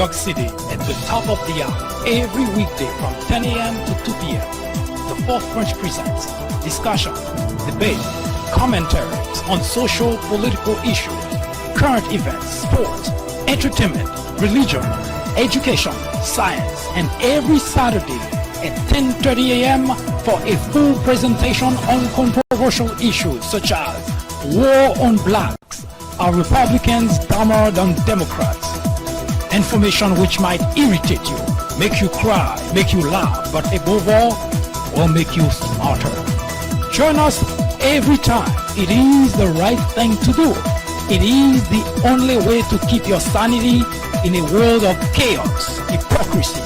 York City at the top of the hour, every weekday from 10 a.m. to 2 p.m. The Fourth Branch presents discussion, debate, commentaries on social, political issues, current events, sports, entertainment, religion, education, science, and every Saturday at 10:30 a.m. for a full presentation on controversial issues such as war on blacks, are Republicans dumber than Democrats? Information which might irritate you, make you cry, make you laugh, but above all, will make you smarter. Join us every time. It is the right thing to do. It is the only way to keep your sanity in a world of chaos, hypocrisy,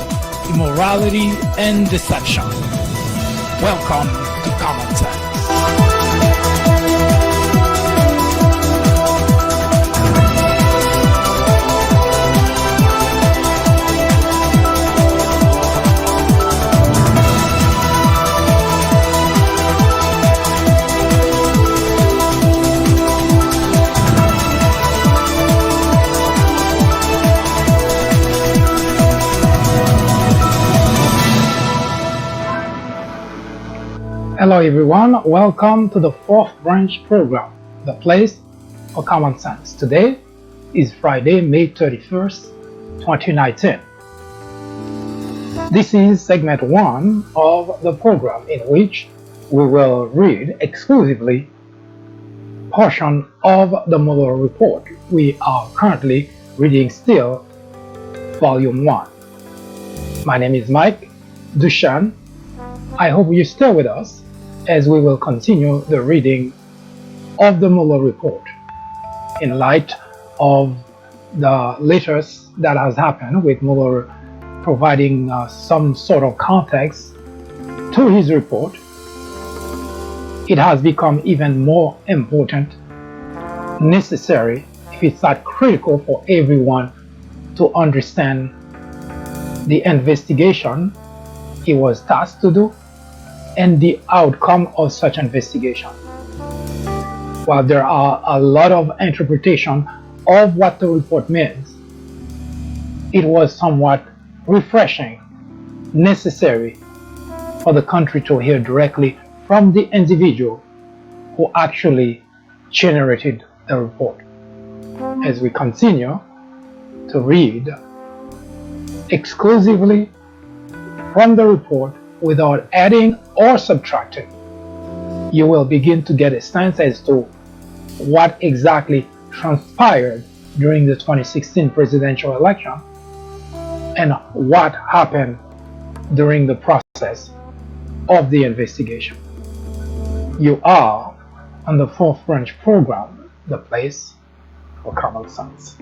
immorality, and deception. Welcome to Common Sense. Hello everyone, welcome to the Fourth Branch program, the place for common sense. Today is Friday, May 31st, 2019. This is segment 1 of the program in which we will read exclusively portion of the Mueller report. We are currently reading still volume 1. My name is Mike Dushan. I hope you stay with us as we will continue the reading of the Mueller report in light of the latest that has happened with Mueller providing some sort of context to his report. It has become even more important, necessary, if it's not critical for everyone to understand the investigation he was tasked to do and the outcome of such investigation. While there are a lot of interpretation of what the report means, it was somewhat refreshing, necessary for the country to hear directly from the individual who actually generated the report. As we continue to read exclusively from the report without adding or subtracting, you will begin to get a sense as to what exactly transpired during the 2016 presidential election and what happened during the process of the investigation. You are on the Fourth Branch program, the place for common sense.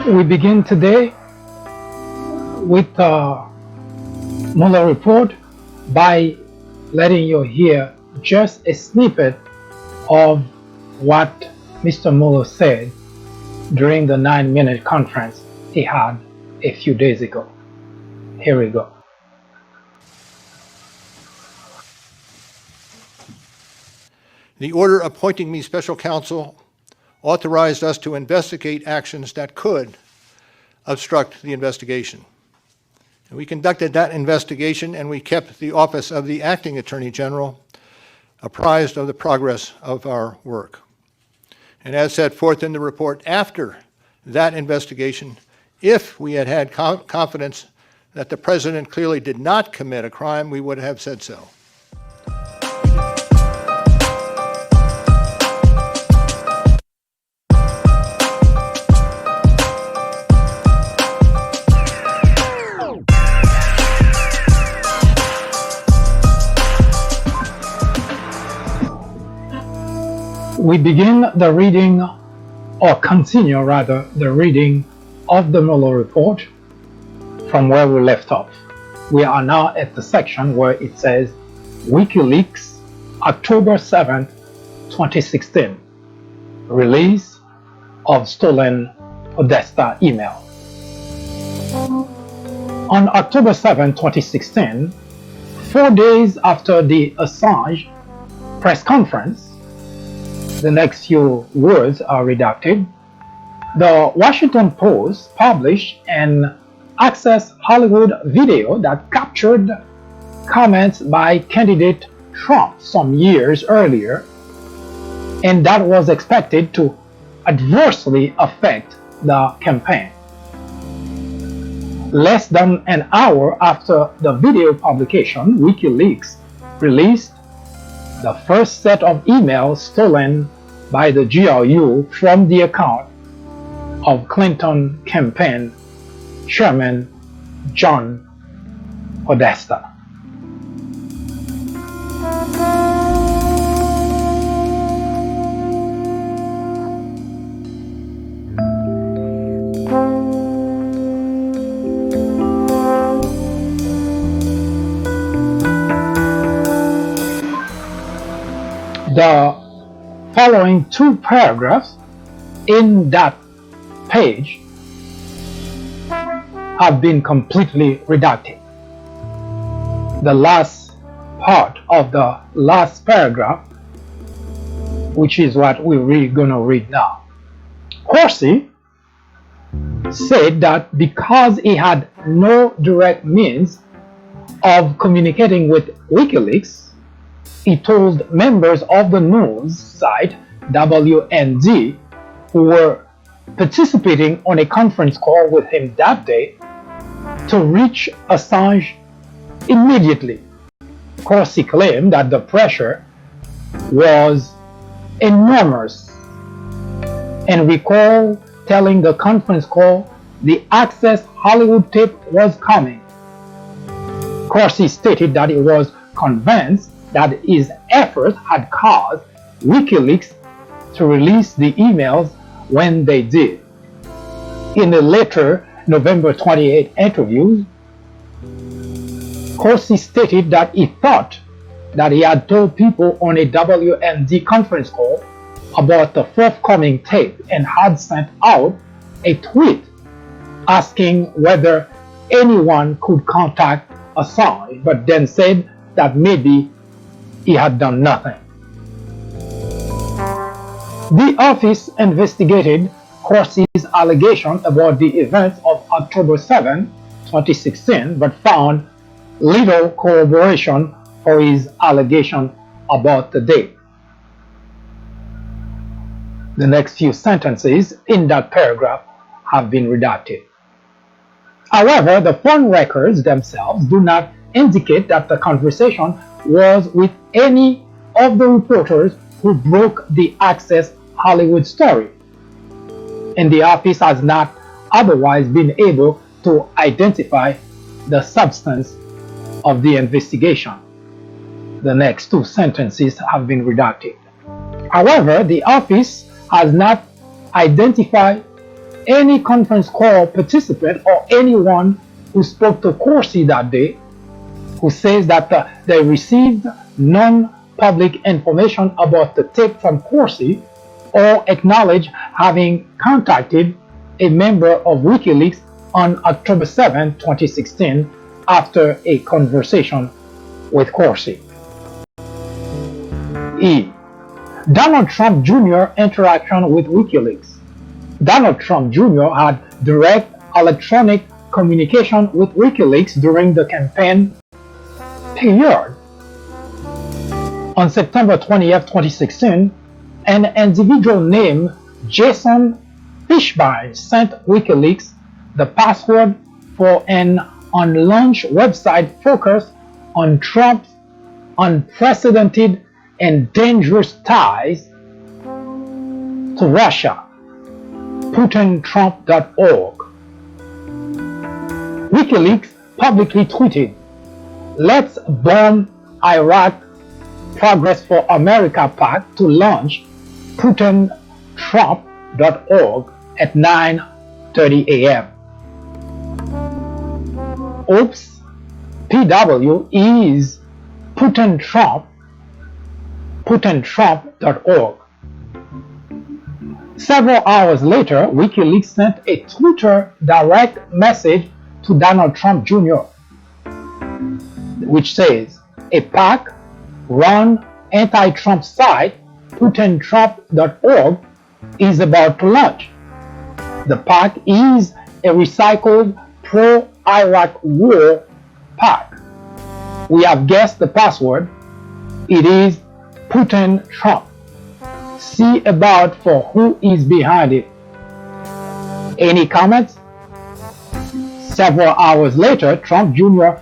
We begin today with the Mueller report by letting you hear just a snippet of what Mr. Mueller said during the 9-minute conference he had a few days ago. Here we go. The order appointing me special counsel authorized us to investigate actions that could obstruct the investigation. And we conducted that investigation, and we kept the Office of the Acting Attorney General apprised of the progress of our work. And as set forth in the report after that investigation, if we had had confidence that the president clearly did not commit a crime, we would have said so. We begin the reading, or continue rather, the reading of the Mueller report from where we left off. We are now at the section where it says WikiLeaks, October 7th, 2016, release of stolen Podesta email. On October 7, 2016, 4 days after the Assange press conference, the next few words are redacted, the Washington Post published an Access Hollywood video that captured comments by candidate Trump some years earlier, and that was expected to adversely affect the campaign. Less than an hour after the video publication, WikiLeaks released the first set of emails stolen by the GRU from the account of Clinton campaign chairman John Podesta. The following two paragraphs in that page have been completely redacted. The last part of the last paragraph, which is what we're going to read now. Corsi said that because he had no direct means of communicating with WikiLeaks, he told members of the news site WND who were participating on a conference call with him that day to reach Assange immediately. Corsi claimed that the pressure was enormous and recalled telling the conference call the Access Hollywood tape was coming. Corsi stated that he was convinced that his efforts had caused WikiLeaks to release the emails when they did. In a later November 28 interview, Corsi stated that he thought that he had told people on a WND conference call about the forthcoming tape and had sent out a tweet asking whether anyone could contact Assange, but then said that maybe he had done nothing. The office investigated Corsi's allegation about the events of October 7, 2016, but found little corroboration for his allegation about the date. The next few sentences in that paragraph have been redacted. However, the phone records themselves do not indicate that the conversation was with any of the reporters who broke the Access Hollywood story, and the office has not otherwise been able to identify the substance of the investigation. The next two sentences have been redacted. However, the office has not identified any conference call participant or anyone who spoke to Corsi that day who says that they received non-public information about the tape from Corsi or acknowledge having contacted a member of WikiLeaks on October 7, 2016 after a conversation with Corsi. E. Donald Trump Jr. interaction with WikiLeaks. Donald Trump Jr. had direct electronic communication with WikiLeaks during the campaign period. On September 20th, 2016, an individual named Jason Fishbein sent WikiLeaks the password for an unlaunched website focused on Trump's unprecedented and dangerous ties to Russia, PutinTrump.org. WikiLeaks publicly tweeted, "Let's bomb Iraq Progress for America PAC to launch PutinTrump.org at 9:30 a.m. Oops, PW is PutinTrump.org. Several hours later, WikiLeaks sent a Twitter direct message to Donald Trump Jr., which says, "A PAC run anti-Trump site, PutinTrump.org, is about to launch. The PAC is a recycled pro-Iraq war PAC. We have guessed the password. It is Putin Trump. See about for who is behind it." Any comments? Several hours later, Trump Jr.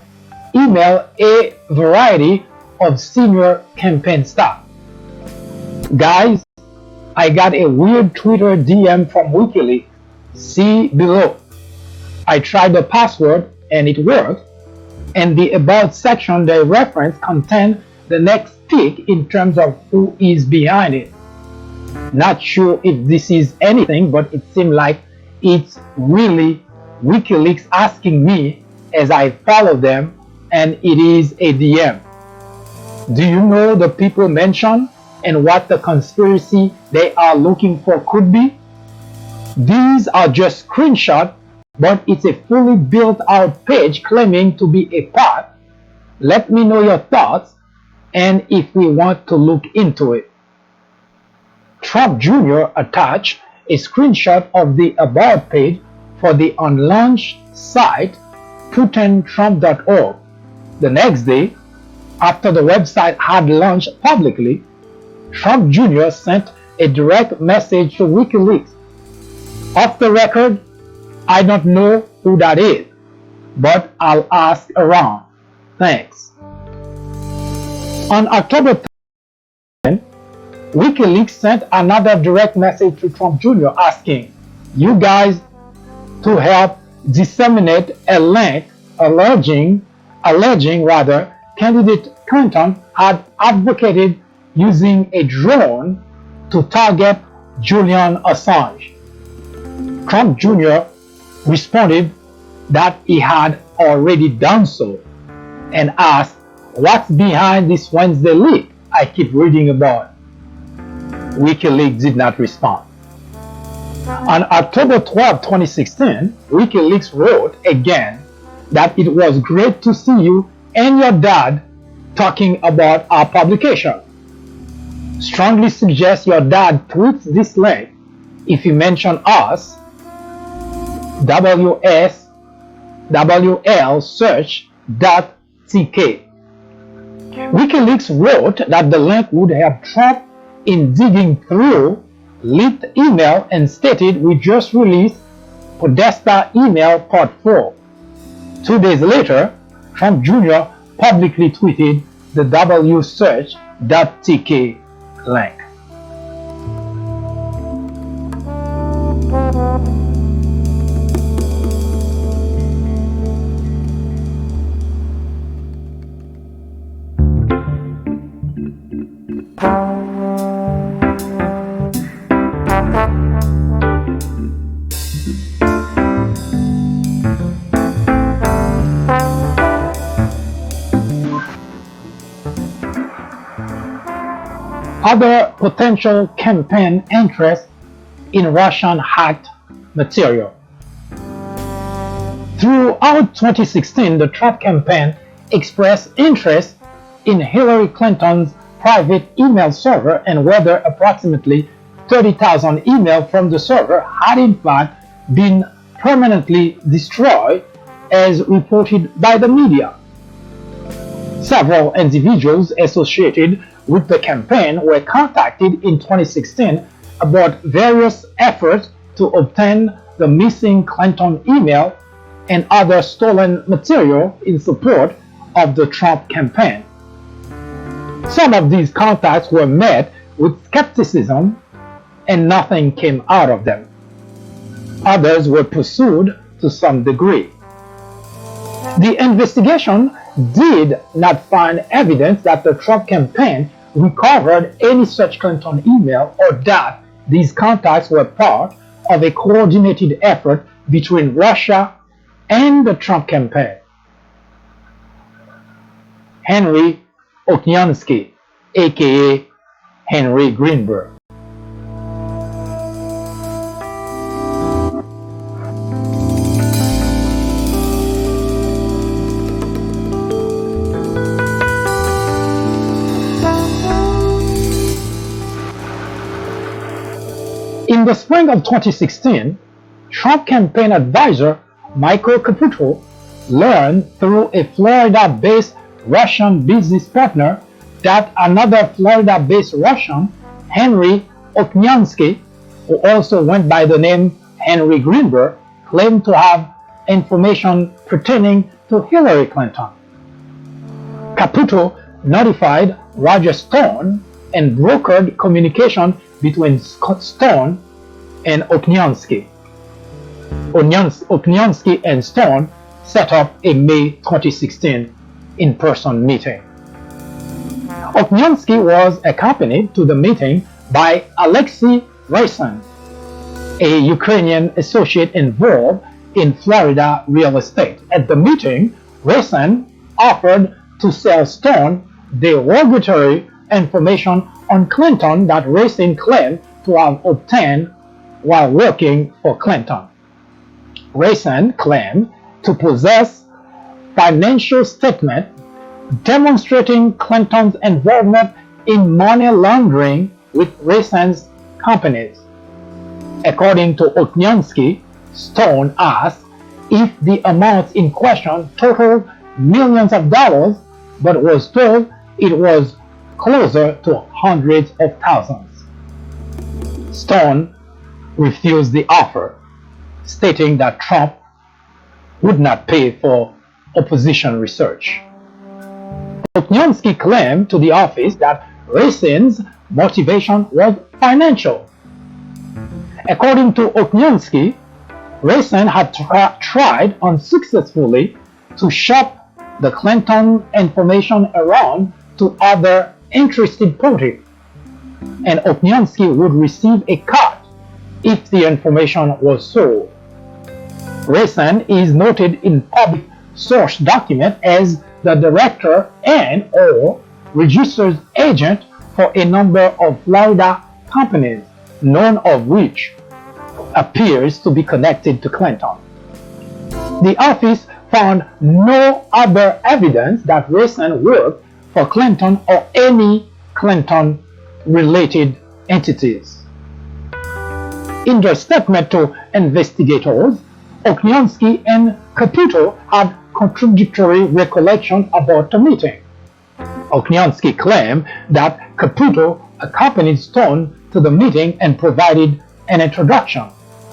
emailed a variety of senior campaign staff. "Guys, I got a weird Twitter DM from WikiLeaks. See below. I tried the password and it worked, and the About section they reference contained the next tick in terms of who is behind it. Not sure if this is anything, but it seemed like it's really WikiLeaks asking me as I follow them, and it is a DM. Do you know the people mentioned and what the conspiracy they are looking for could be? These are just screenshots, but it's a fully built out page claiming to be a PAC. Let me know your thoughts and if we want to look into it." Trump Jr. attached a screenshot of the About page for the unlaunched site PutinTrump.org. The next day, after the website had launched publicly, Trump Jr. sent a direct message to WikiLeaks. "Off the record, I don't know who that is, but I'll ask around. Thanks." On October 10th, WikiLeaks sent another direct message to Trump Jr. asking you guys to help disseminate a link alleging candidate Clinton had advocated using a drone to target Julian Assange. Trump Jr. responded that he had already done so and asked, "What's behind this Wednesday leak I keep reading about?" WikiLeaks did not respond. On October 12, 2016, WikiLeaks wrote again that it was great to see you and your dad talking about our publication. Strongly suggest your dad tweets this link if you mention us, WL search.tk. WikiLeaks wrote that the link would help Trump in digging through leaked email and stated, "We just released Podesta email part 4. 2 days later, Trump Jr. publicly tweeted the wsearch.tk link. Other potential campaign interests in Russian hacked material. Throughout 2016, the Trump campaign expressed interest in Hillary Clinton's private email server and whether approximately 30,000 emails from the server had in fact been permanently destroyed, as reported by the media. Several individuals associated with the campaign were contacted in 2016 about various efforts to obtain the missing Clinton email and other stolen material in support of the Trump campaign. Some of these contacts were met with skepticism and nothing came out of them. Others were pursued to some degree. The investigation did not find evidence that the Trump campaign recovered any such Clinton email or that these contacts were part of a coordinated effort between Russia and the Trump campaign. Henry Okniansky, aka Henry Greenberg. In the spring of 2016, Trump campaign advisor Michael Caputo learned through a Florida-based Russian business partner that another Florida-based Russian, Henry Okniansky, who also went by the name Henry Greenberg, claimed to have information pertaining to Hillary Clinton. Caputo notified Roger Stone and brokered communication between Stone and Okniansky. Okniansky and Stone set up a May 2016 in-person meeting. Okniansky was accompanied to the meeting by Alexei Raisin, a Ukrainian associate involved in Florida real estate. At the meeting, Raisin offered to sell Stone derogatory information on Clinton that Raisin claimed to have obtained while working for Clinton. Raisin claimed to possess financial statements demonstrating Clinton's involvement in money laundering with Raisin's companies. According to Okniansky, Stone asked if the amounts in question totaled millions of dollars, but was told it was closer to hundreds of thousands. Stone refused the offer, stating that Trump would not pay for opposition research. Okniansky claimed to the office that Raisin's motivation was financial. According to Okniansky, Raisin had tried unsuccessfully to shop the Clinton information around to other interested parties, and Okniansky would receive a cut if the information was sold. Raisin is noted in public source documents as the director and/or registered agent for a number of Florida companies, none of which appears to be connected to Clinton. The office found no other evidence that Raisin worked for Clinton or any Clinton-related entities. In their statement to investigators, Okniansky and Caputo had contradictory recollection about the meeting. Okniansky claimed that Caputo accompanied Stone to the meeting and provided an introduction,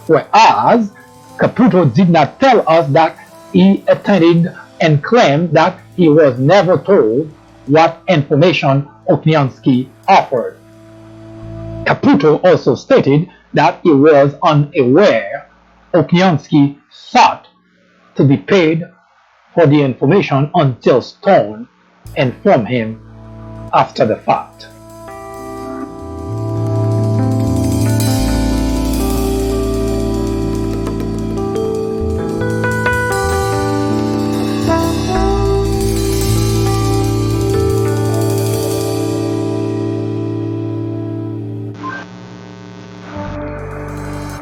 whereas Caputo did not tell us that he attended and claimed that he was never told what information Okniansky offered. Caputo also stated that he was unaware Okniansky sought to be paid for the information until Stone informed him after the fact.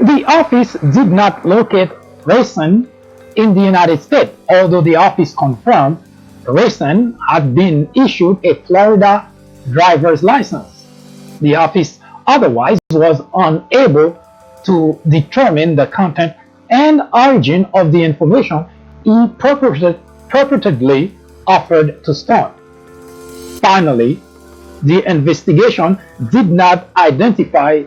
The office did not locate Raisin in the United States, although the office confirmed Raisin had been issued a Florida driver's license. The office otherwise was unable to determine the content and origin of the information he purportedly offered to Stone. Finally, the investigation did not identify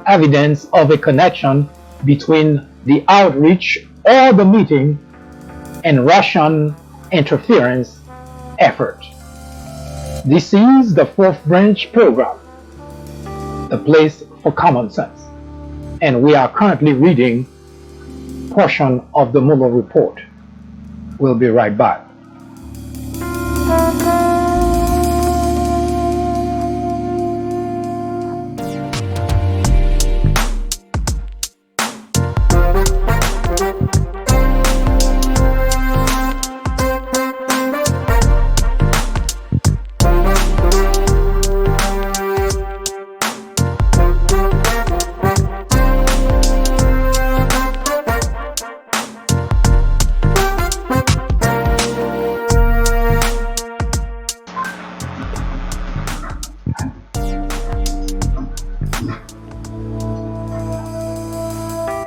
evidence of a connection between the outreach or the meeting and Russian interference effort. This is the fourth branch program, the place for common sense, and we are currently reading portion of the Mueller report. We'll be right back.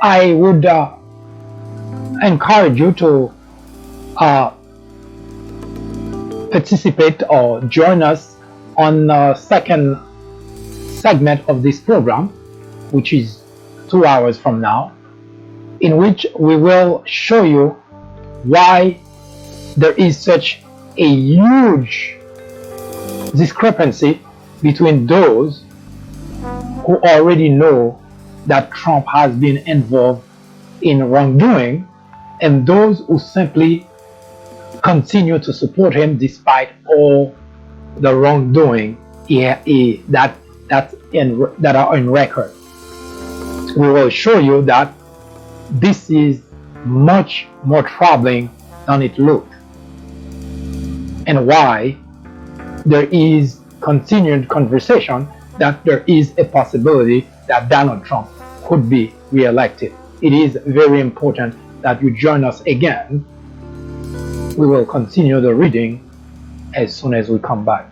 I would encourage you to participate or join us on the second segment of this program, which is 2 hours from now, in which we will show you why there is such a huge discrepancy between those who already know that Trump has been involved in wrongdoing and those who simply continue to support him despite all the wrongdoing that are in record. We will show you that this is much more troubling than it looked, and why there is continued conversation that there is a possibility that Donald Trump could be reelected. It is very important that you join us again. We will continue the reading as soon as we come back.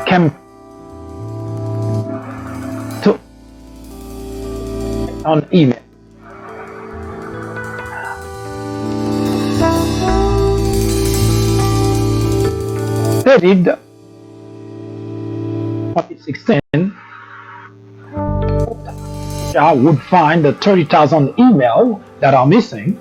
Came to on email. Stated 2016 I would find the 30,000 emails that are missing.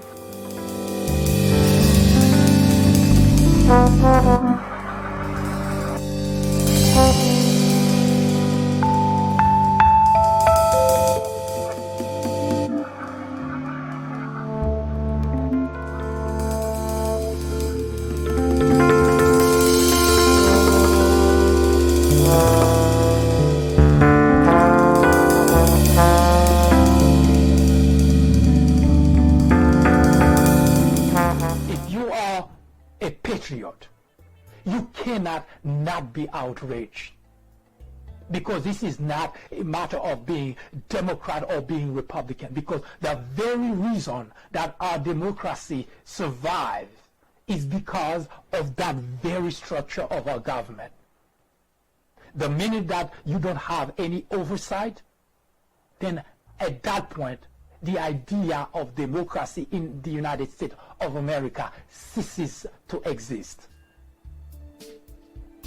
You cannot not be outraged, because this is not a matter of being Democrat or being Republican, because the very reason that our democracy survives is because of that very structure of our government. The minute that you don't have any oversight, then at that point the idea of democracy in the United States of America ceases to exist.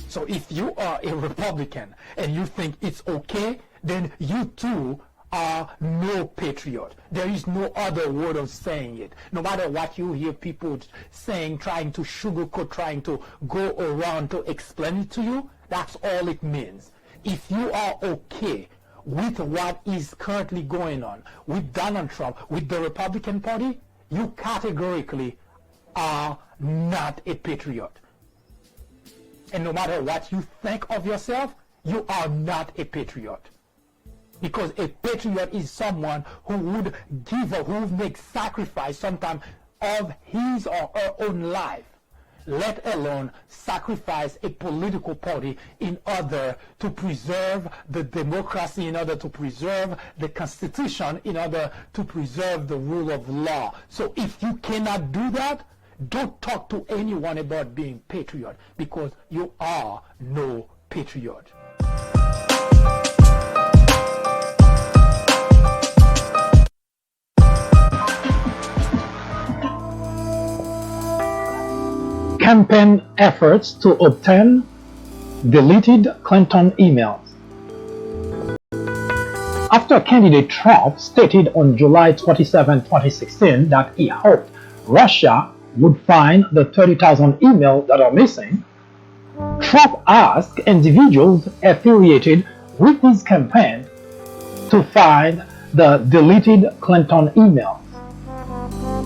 So if you are a Republican and you think it's okay, then you too are no patriot. There is no other word of saying it. No matter what you hear people saying, trying to sugarcoat, trying to go around to explain it to you, that's all it means. If you are okay with what is currently going on with Donald Trump, with the Republican Party, you categorically are not a patriot. And no matter what you think of yourself, you are not a patriot. Because a patriot is someone who would give or who would make sacrifice sometimes of his or her own life, let alone sacrifice a political party in order to preserve the democracy, in order to preserve the Constitution, in order to preserve the rule of law. So if you cannot do that, don't talk to anyone about being patriot, because you are no patriot. Campaign efforts to obtain deleted Clinton emails. After candidate Trump stated on July 27, 2016 that he hoped Russia would find the 30,000 emails that are missing, Trump asked individuals affiliated with his campaign to find the deleted Clinton emails.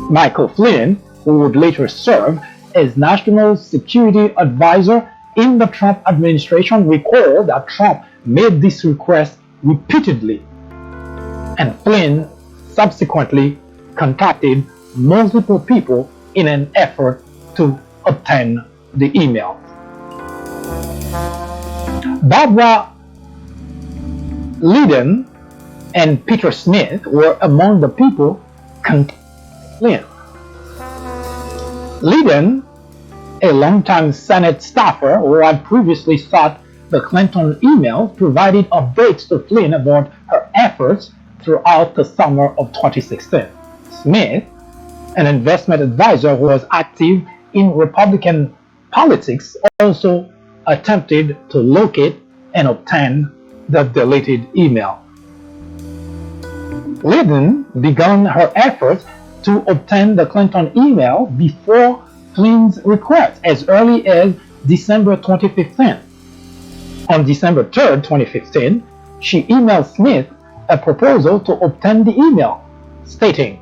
Michael Flynn, who would later serve as National Security Advisor in the Trump administration, recalled that Trump made this request repeatedly, and Flynn subsequently contacted multiple people in an effort to obtain the email. Barbara Lydon and Peter Smith were among the people contacting Flynn. Lydon, a longtime Senate staffer who had previously sought the Clinton emails, provided updates to Flynn about her efforts throughout the summer of 2016. Smith, an investment advisor who was active in Republican politics, also attempted to locate and obtain the deleted email. Lydon began her efforts to obtain the Clinton email before Flynn's request as early as December 2015. On December 3, 2015, she emailed Smith a proposal to obtain the email, stating,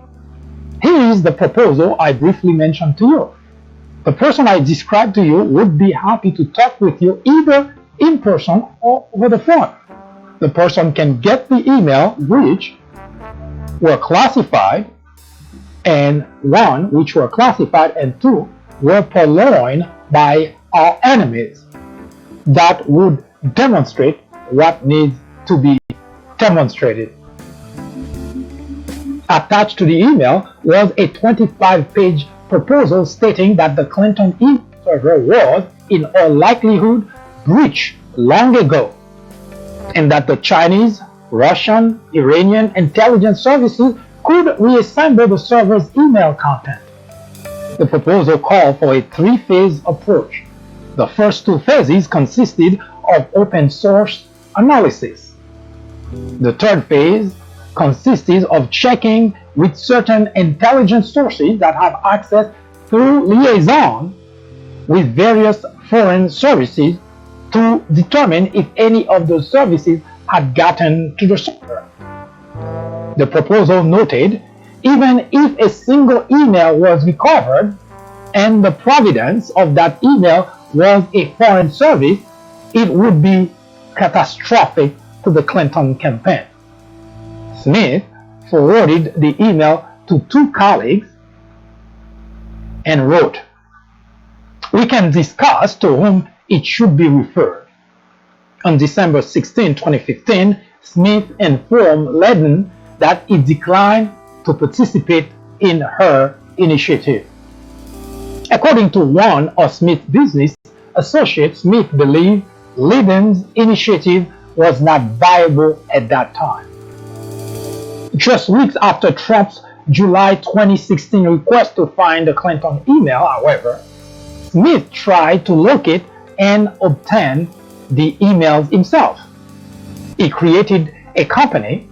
"Here is the proposal I briefly mentioned to you. The person I described to you would be happy to talk with you either in person or over the phone. The person can get the email which were classified, and one which were classified, and two were purloined by our enemies. That would demonstrate what needs to be demonstrated." Attached to the email was a 25-page proposal stating that the Clinton email server was, in all likelihood, breached long ago, and that the Chinese, Russian, Iranian intelligence services could reassemble the server's email content. The proposal called for a three-phase approach. The first two phases consisted of open source analysis. The third phase consisted of checking with certain intelligence sources that have access through liaison with various foreign services to determine if any of those services had gotten to the server. The proposal noted, even if a single email was recovered and the provenance of that email was a foreign service, it would be catastrophic to the Clinton campaign. Smith forwarded the email to two colleagues and wrote, "We can discuss to whom it should be referred." On December 16, 2015, Smith informed Lydon that he declined to participate in her initiative. According to one of Smith's business associates, Smith believed Lydon's initiative was not viable at that time. Just weeks after Trump's July 2016 request to find the Clinton email, however, Smith tried to locate and obtain the emails himself. He created a company,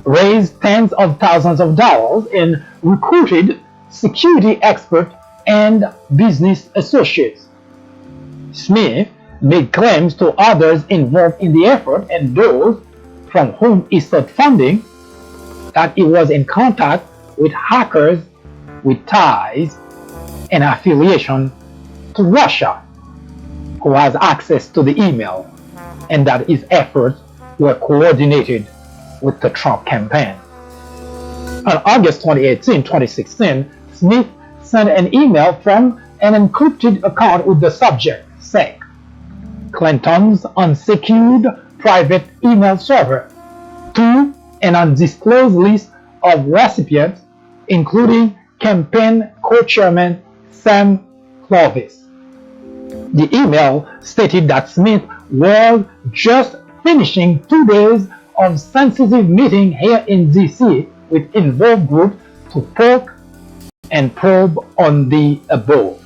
raised tens of thousands of dollars, and recruited security experts and business associates. Smith made claims to others involved in the effort and those from whom he sought funding that he was in contact with hackers with ties and affiliation to Russia who has access to the email, and that his efforts were coordinated with the Trump campaign. On August 2018, 2016, Smith sent an email from an encrypted account with the subject saying, Clinton's unsecured private email server to an undisclosed list of recipients, including campaign co-chairman Sam Clovis. The email stated that Smith was just finishing 2 days of sensitive meeting here in DC with involved groups to poke and probe on the above.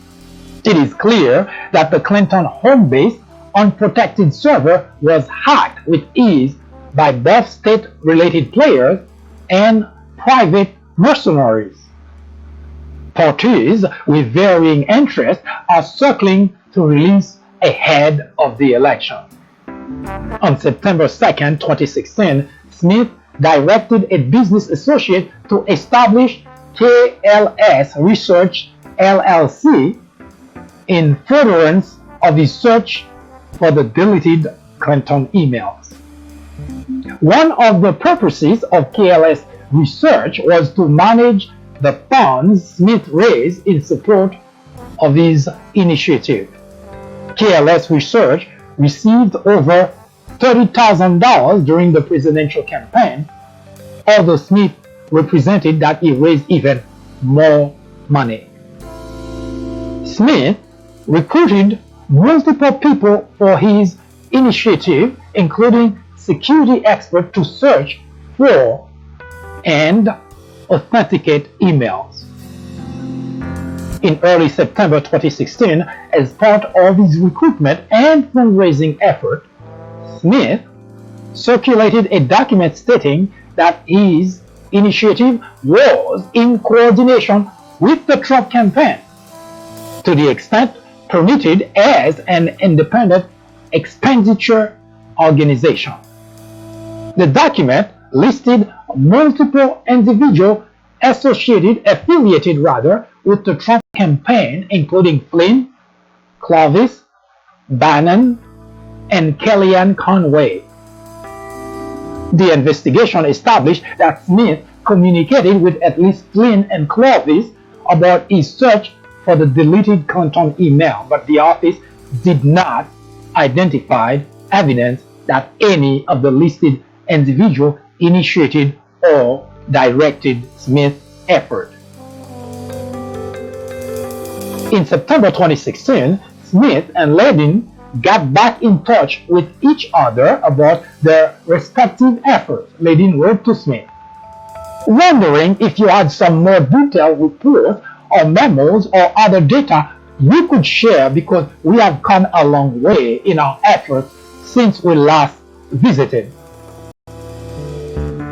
It is clear that the Clinton home-based unprotected server was hacked with ease by both state-related players and private mercenaries. Parties with varying interests are circling to release ahead of the election. On September 2, 2016, Smith directed a business associate to establish KLS Research LLC in furtherance of his search for the deleted Clinton emails. One of the purposes of KLS Research was to manage the funds Smith raised in support of his initiative. KLS Research received over $30,000 during the presidential campaign, although Smith represented that he raised even more money. Smith recruited multiple people for his initiative, including security experts to search for and authenticate emails. In early September 2016, as part of his recruitment and fundraising effort, Smith circulated a document stating that his initiative was in coordination with the Trump campaign, to the extent permitted as an independent expenditure organization. The document listed multiple individuals affiliated with the Trump campaign, including Flynn, Clovis, Bannon, and Kellyanne Conway. The investigation established that Smith communicated with at least Flynn and Clovis about his search for the deleted Clinton email, but the office did not identify evidence that any of the listed individuals initiated or directed Smith's effort. In September 2016, Smith and Ledin got back in touch with each other about their respective efforts. Ledin wrote to Smith, wondering if you had some more detailed reports or memos or other data you could share, because we have come a long way in our efforts since we last visited.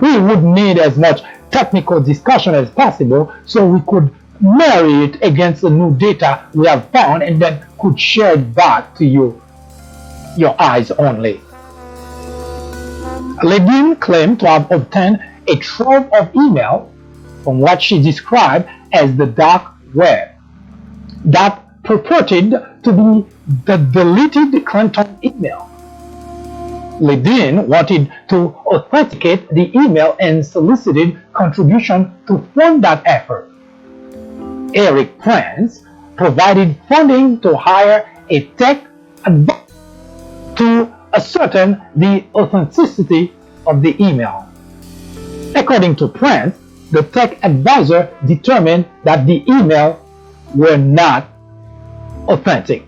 We would need as much technical discussion as possible so we could marry it against the new data we have found and then could share it back to you, your eyes only. Ledin claimed to have obtained a trove of email from what she described as the dark web that purported to be the deleted Clinton email. Ledin wanted to authenticate the email and solicited contributions to fund that effort. Eric Prince provided funding to hire a tech advisor to ascertain the authenticity of the email. According to Prince, the tech advisor determined that the emails were not authentic.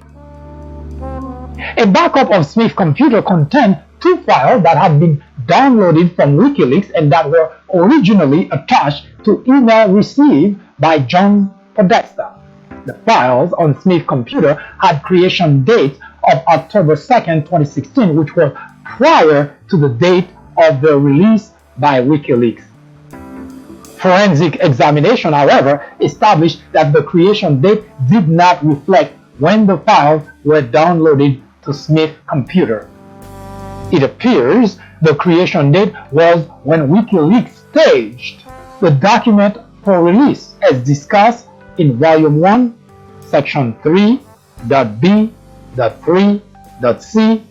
A backup of Smith's computer contained 2 files that had been downloaded from WikiLeaks and that were originally attached to email received by John Podesta. The files on Smith's computer had creation dates of October 2, 2016, which was prior to the date of the release by WikiLeaks. Forensic examination, however, established that the creation date did not reflect when the files were downloaded to Smith's computer. It appears the creation date was when WikiLeaks staged the document for release, as discussed in Volume 1, Section 3.B.3.C,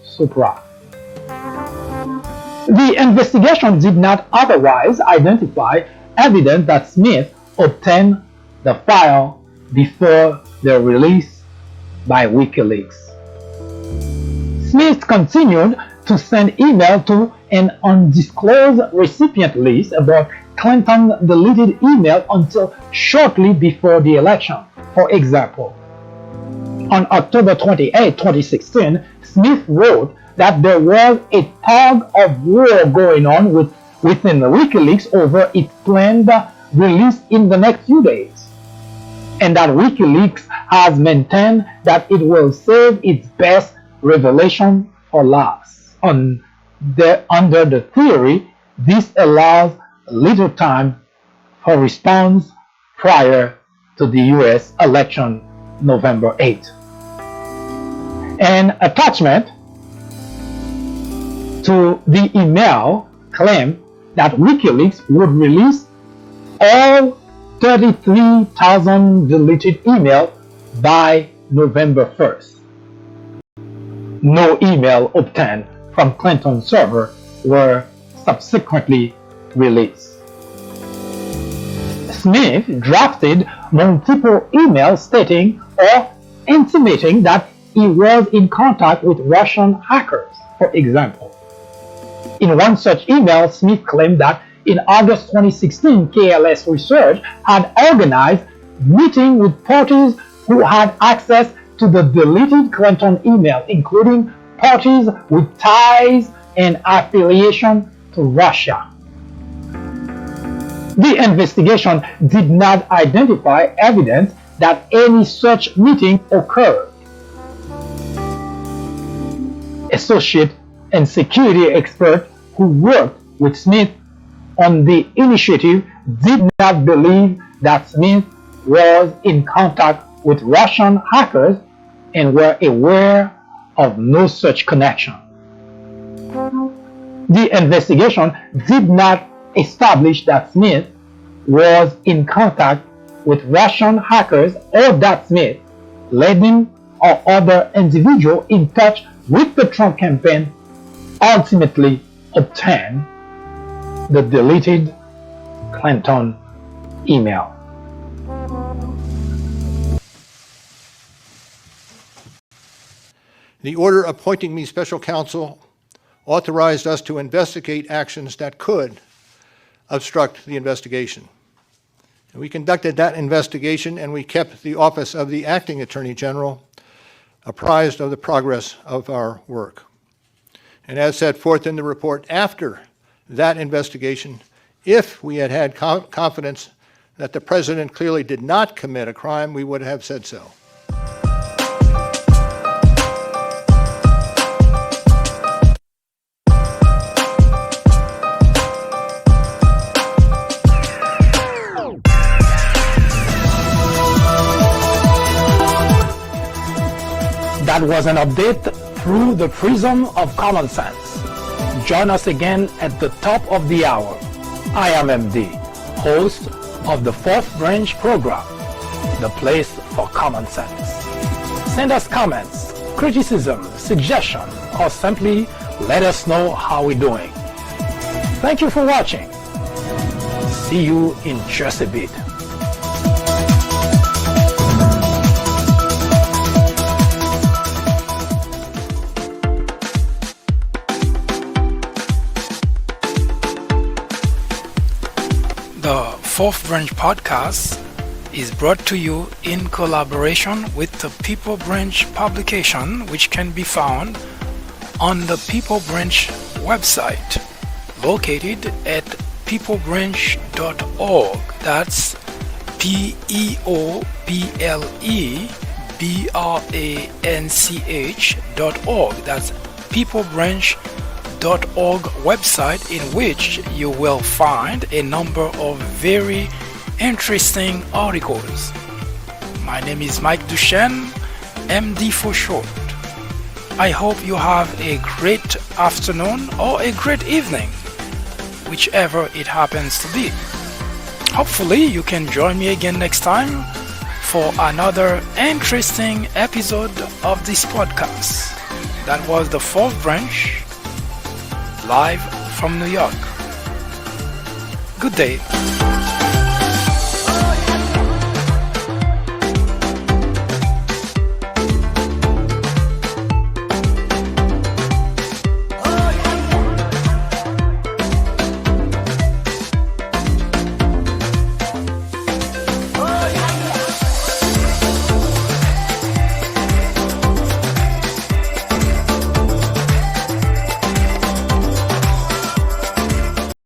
supra. The investigation did not otherwise identify evidence that Smith obtained the file before their release by WikiLeaks. Smith continued to send email to an undisclosed recipient list about Clinton's deleted email until shortly before the election. For example, on October 28, 2016, Smith wrote that there was a tug of war going on within WikiLeaks over its planned release in the next few days, and that WikiLeaks has maintained that it will save its best revelation for last. Under the theory, this allows little time for response prior to the US election November 8. An attachment to the email claimed that WikiLeaks would release all 33,000 deleted emails by November 1st. No email obtained from Clinton's server were subsequently released. Smith drafted multiple emails stating or intimating that he was in contact with Russian hackers, for example. In one such email, Smith claimed that in August 2016, KLS Research had organized meetings with parties who had access to the deleted Clinton email, including parties with ties and affiliation to Russia. The investigation did not identify evidence that any such meeting occurred. Associate and security experts who worked with Smith on the initiative did not believe that Smith was in contact with Russian hackers and were aware of no such connection. The investigation did not establish that Smith was in contact with Russian hackers or that Smith, Ledin, or other individuals in touch with the Trump campaign ultimately obtained the deleted Clinton email. The order appointing me special counsel authorized us to investigate actions that could obstruct the investigation. And we conducted that investigation, and we kept the office of the acting attorney general apprised of the progress of our work. And as set forth in the report, after that investigation, if we had had confidence that the president clearly did not commit a crime, we would have said so. That was an update through the prism of common sense. Join us again at the top of the hour. I am MD, host of the Fourth Branch program, the place for common sense. Send us comments, criticism, suggestion, or simply let us know how we're doing. Thank you for watching. See you in just a bit. The Fourth Branch podcast is brought to you in collaboration with the People Branch publication, which can be found on the People Branch website, located at peoplebranch.org. That's peoplebranch.org. That's peoplebranch.org website, in which you will find a number of very interesting articles. My name is Mike Duchesne, MD for short. I hope you have a great afternoon or a great evening, whichever it happens to be. Hopefully you can join me again next time for another interesting episode of this podcast. That was the Fourth Branch, live from New York. Good day.